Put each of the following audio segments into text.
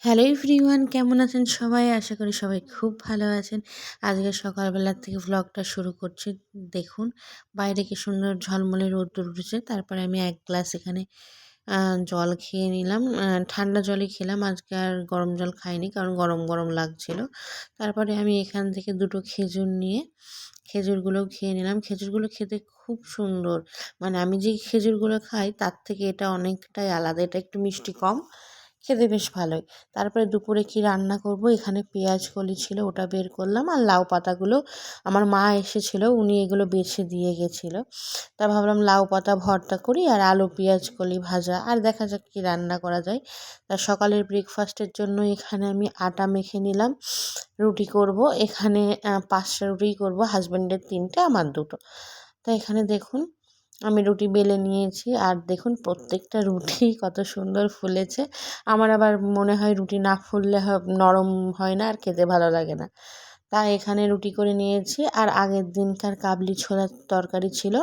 Hello everyone, কেমন আছেন সবাই? আশা করি সবাই খুব ভালো আছেন। আজকে সকালবেলা থেকে ভ্লগটা শুরু করছি। দেখুন বাইরে কি সুন্দর ঝলমলে রোদ্দুর উঠেছে। তারপরে আমি এক গ্লাস এখানে জল খেয়ে নিলাম। ঠান্ডা জলই খেলাম, আজকে আর গরম জল খাইনি, কারণ গরম গরম লাগছিল। তারপরে আমি এখান থেকে দুটো খেজুর নিয়ে খেজুরগুলোও খেয়ে নিলাম। খেজুরগুলো খেতে খুব সুন্দর, মানে আমি যে খেজুরগুলো খাই তার থেকে এটা অনেকটাই আলাদা। এটা একটু মিষ্টি কম, খেতে বেশ ভালোই। তারপরে দুপুরে কি রান্না করব, এখানে পেঁয়াজ কলি ছিল, ওটা বের করলাম। আর লাউ পাতাগুলো আমার মা এসেছিল, উনি এগুলো বেছে দিয়ে গেছিলো। তা ভাবলাম লাউ পাতা ভর্তা করি আর আলু পেঁয়াজ কলি ভাজা, আর দেখা যাক কি রান্না করা যায়। তা সকালের ব্রেকফাস্টের জন্য এখানে আমি আটা মেখে নিলাম। রুটি করব, এখানে 5টা রুটিই করব, হাজব্যান্ডের 3টে, আমার 2টো। তা এখানে দেখুন আমি রুটি বেলে নিয়েছি, আর দেখুন প্রত্যেকটা রুটি কত সুন্দর ফুলেছে। আমার আবার মনে হয় রুটি না ফুললে নরম হয় না আর খেতে ভালো লাগে না। তাই এখানে রুটি করে নিয়েছি, আর আগের দিনকার কাবলি ছোলার তরকারি ছিল,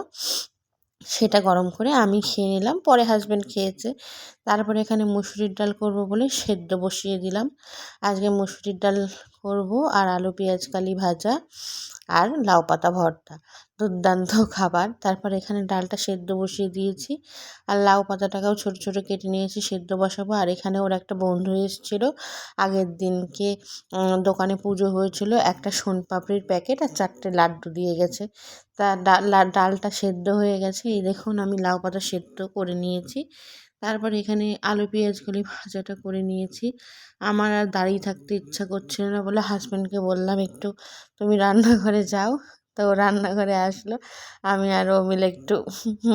সেটা গরম করে আমি খেয়ে নিলাম, পরে হাজব্যান্ড খেয়েছে। তারপরে এখানে মুসুরির ডাল করব বলে সেদ্ধ বসিয়ে দিলাম। আজকে মুসুরির ডাল করব, আর আলু পেঁয়াজ কালি ভাজা আর লাউ পাতা ভর্তা, দুর্দান্ত খাবার। তারপর এখানে ডালটা সেদ্ধ বসিয়ে দিয়েছি, আর লাউ পাতাটাকেও ছোট ছোট কেটে নিয়েছি, সেদ্ধ বসাবো। আর এখানে ওর একটা বন্ধু এসেছিল, আগের দিনকে দোকানে পুজো হয়েছিল, একটা সোনপাপড়ির প্যাকেট আর 4টে লাড্ডু দিয়ে গেছে। তা ডালটা সেদ্ধ হয়ে গেছে, এই দেখুন আমি লাউ পাতা সেদ্ধ করে নিয়েছি। তারপর এখানে আলু পেঁয়াজগুলি ভাজাটা করে নিয়েছি। আমার আর দাঁড়িয়ে থাকতে ইচ্ছা করছিল না বলে হাজব্যান্ডকে বললাম একটু তুমি রান্নাঘরে যাও। তো ও রান্নাঘরে আসলো, আমি আর ও মিলে একটু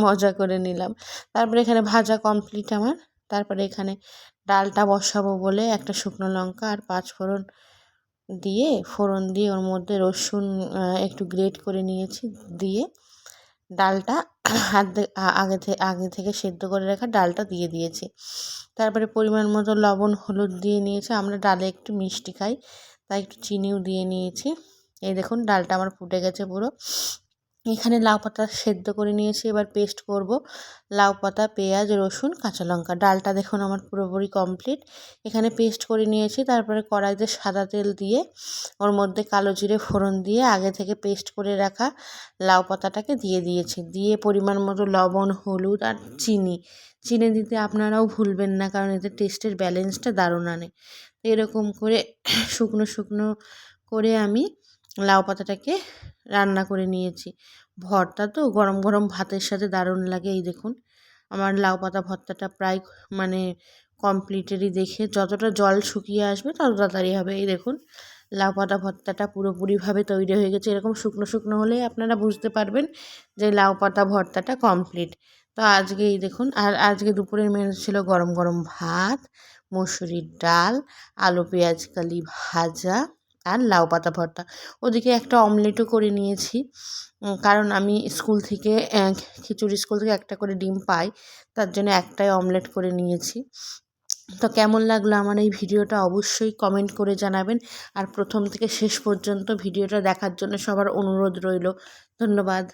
মজা করে নিলাম। তারপরে এখানে ভাজা কমপ্লিট আমার। তারপরে এখানে ডালটা বসাবো বলে একটা শুকনো লঙ্কা আর 5 ফোড়ন দিয়ে ওর মধ্যে রসুন একটু গ্রেট করে নিয়েছি, দিয়ে ডালটা আগে থেকে সেদ্ধ করে রাখা ডালটা দিয়ে দিয়েছি। তারপরে পরিমাণ মতো লবণ হলুদ দিয়ে নিয়েছি, আমরা ডালে একটু মিষ্টি খাই তাই একটু চিনিও দিয়ে নিয়েছি। এই দেখুন ডালটা আমার ফুটে গেছে পুরো। এখানে লাউ পাতা সেদ্ধ করে নিয়েছি, এবার পেস্ট করব লাউ পাতা, পেঁয়াজ, রসুন, কাঁচা লঙ্কা। ডালটা দেখুন আমার পুরোপুরি কমপ্লিট। এখানে পেস্ট করে নিয়েছি। তারপরে কড়াইতে সাদা তেল দিয়ে ওর মধ্যে কালো জিরে ফোড়ন দিয়ে আগে থেকে পেস্ট করে রাখা লাউ পাতাটাকে দিয়ে দিয়েছি, দিয়ে পরিমাণ মতো লবণ, হলুদ আর চিনি দিতে আপনারাও ভুলবেন না, কারণ এতে টেস্টের ব্যালেন্সটা দারুণ আনে। এরকম করে শুকনো শুকনো করে আমি লাউ পাতাটাকে রান্না করে নিয়েছি। ভর্তা তো গরম গরম ভাতের সাথে দারুণ লাগে। এই দেখুন আমার লাউ পাতা ভর্তাটা প্রায় মানে কমপ্লিটেরই, দেখে যতটা জল শুকিয়ে আসবে তত তাড়াতাড়ি হবে। এই দেখুন লাউ পাতা ভর্তাটা পুরোপুরিভাবে তৈরি হয়ে গেছে। এরকম শুকনো শুকনো হলেই আপনারা বুঝতে পারবেন যে লাউ পাতা ভর্তাটা কমপ্লিট। তো আজকে এই দেখুন, আর আজকে দুপুরের মেনু ছিল গরম গরম ভাত, মুসুরির ডাল, আলু পেঁয়াজ কালি ভাজা আর লাউ পাতা ভর্তা। ওদিকে একটা অমলেটও করে নিয়েছি, কারণ আমি খিচুড়ি স্কুল থেকে একটা করে ডিম পাই, তার জন্য একটাই অমলেট করে নিয়েছি। তো কেমন লাগলো আমার এই ভিডিওটা অবশ্যই কমেন্ট করে জানাবেন, আর প্রথম থেকে শেষ পর্যন্ত ভিডিওটা দেখার জন্য সবার অনুরোধ রইল। ধন্যবাদ।